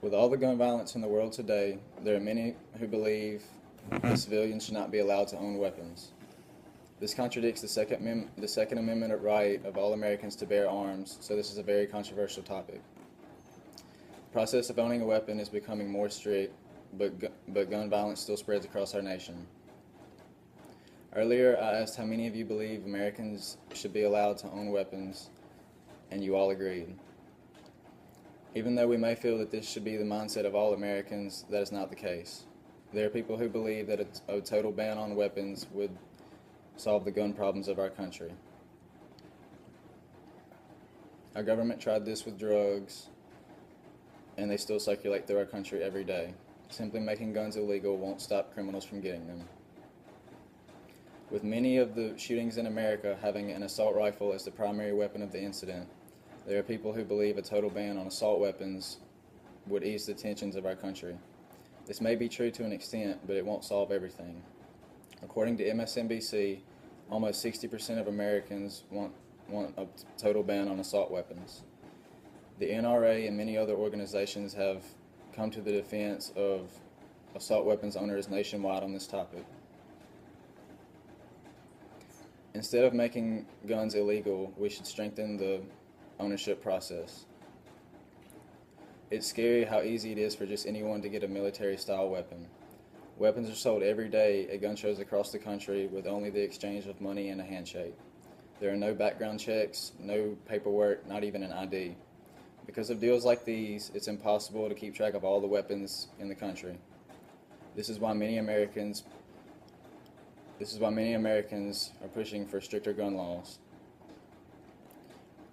With all the gun violence in the world today, there are many who believe that civilians should not be allowed to own weapons. This contradicts the Second Amendment right of all Americans to bear arms, so this is a very controversial topic. The process of owning a weapon is becoming more strict, but gun violence still spreads across our nation. Earlier, I asked how many of you believe Americans should be allowed to own weapons, and you all agreed. Even though we may feel that this should be the mindset of all Americans, that is not the case. There are people who believe that a total ban on weapons would solve the gun problems of our country. Our government tried this with drugs, and they still circulate through our country every day. Simply making guns illegal won't stop criminals from getting them. With many of the shootings in America having an assault rifle as the primary weapon of the incident, there are people who believe a total ban on assault weapons would ease the tensions of our country. This may be true to an extent, but it won't solve everything. According to MSNBC, almost 60% of Americans want a total ban on assault weapons. The NRA and many other organizations have come to the defense of assault weapons owners nationwide on this topic. Instead of making guns illegal, we should strengthen the ownership process. It's scary how easy it is for just anyone to get a military-style weapon. Weapons are sold every day at gun shows across the country with only the exchange of money and a handshake. There are no background checks, no paperwork, not even an ID. Because of deals like these, it's impossible to keep track of all the weapons in the country. This is why many Americans are pushing for stricter gun laws.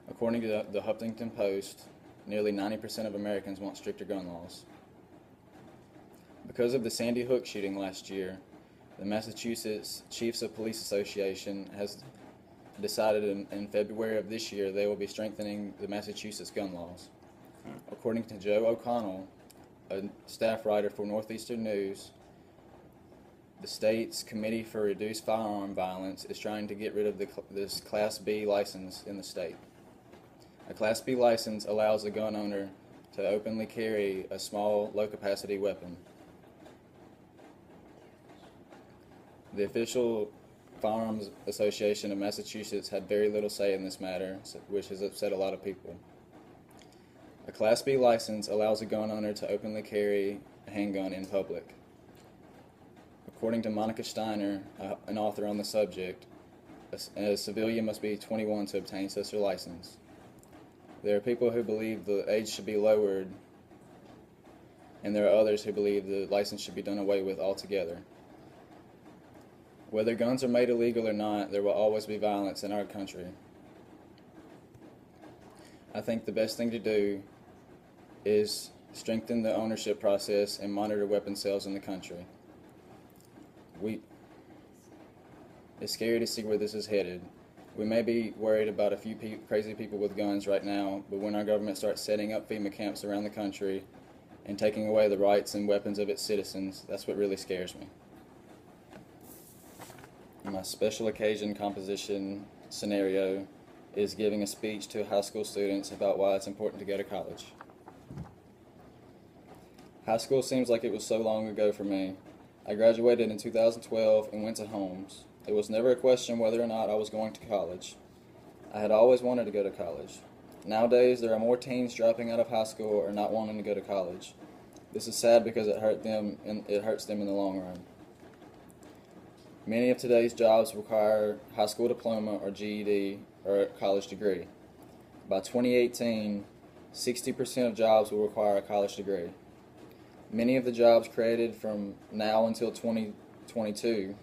According to the Huffington Post, nearly 90% of Americans want stricter gun laws. Because of the Sandy Hook shooting last year, the Massachusetts Chiefs of Police Association has decided in February of this year they will be strengthening the Massachusetts gun laws. According to Joe O'Connell, a staff writer for Northeastern News, the state's Committee for Reduced Firearm Violence is trying to get rid of this Class B license in the state. A Class B license allows a gun owner to openly carry a small, low-capacity weapon. The official Firearms Association of Massachusetts had very little say in this matter, which has upset a lot of people. A Class B license allows a gun owner to openly carry a handgun in public. According to Monica Steiner, an author on the subject, a civilian must be 21 to obtain such a license. There are people who believe the age should be lowered, and there are others who believe the license should be done away with altogether. Whether guns are made illegal or not, there will always be violence in our country. I think the best thing to do is strengthen the ownership process and monitor weapon sales in the country. It's scary to see where this is headed. We may be worried about a few crazy people with guns right now, but when our government starts setting up FEMA camps around the country and taking away the rights and weapons of its citizens, that's what really scares me. My special occasion composition scenario is giving a speech to high school students about why it's important to go to college. High school seems like it was so long ago for me. I graduated in 2012 and went to Holmes. It was never a question whether or not I was going to college. I had always wanted to go to college. Nowadays, there are more teens dropping out of high school or not wanting to go to college. This is sad because it hurts them in the long run. Many of today's jobs require high school diploma or GED or a college degree. By 2018, 60% of jobs will require a college degree. Many of the jobs created from now until 2022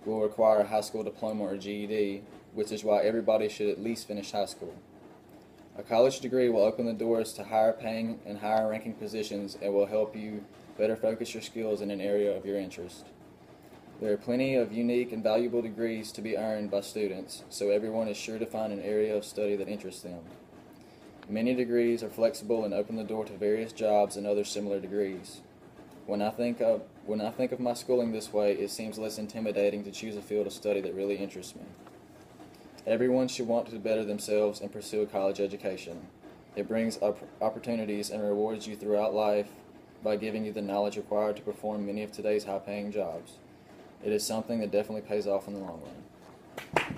will require a high school diploma or GED, which is why everybody should at least finish high school. A college degree will open the doors to higher paying and higher ranking positions and will help you better focus your skills in an area of your interest. There are plenty of unique and valuable degrees to be earned by students, so everyone is sure to find an area of study that interests them. Many degrees are flexible and open the door to various jobs and other similar degrees. When I think of my schooling this way, it seems less intimidating to choose a field of study that really interests me. Everyone should want to better themselves and pursue a college education. It brings opportunities and rewards you throughout life by giving you the knowledge required to perform many of today's high-paying jobs. It is something that definitely pays off in the long run.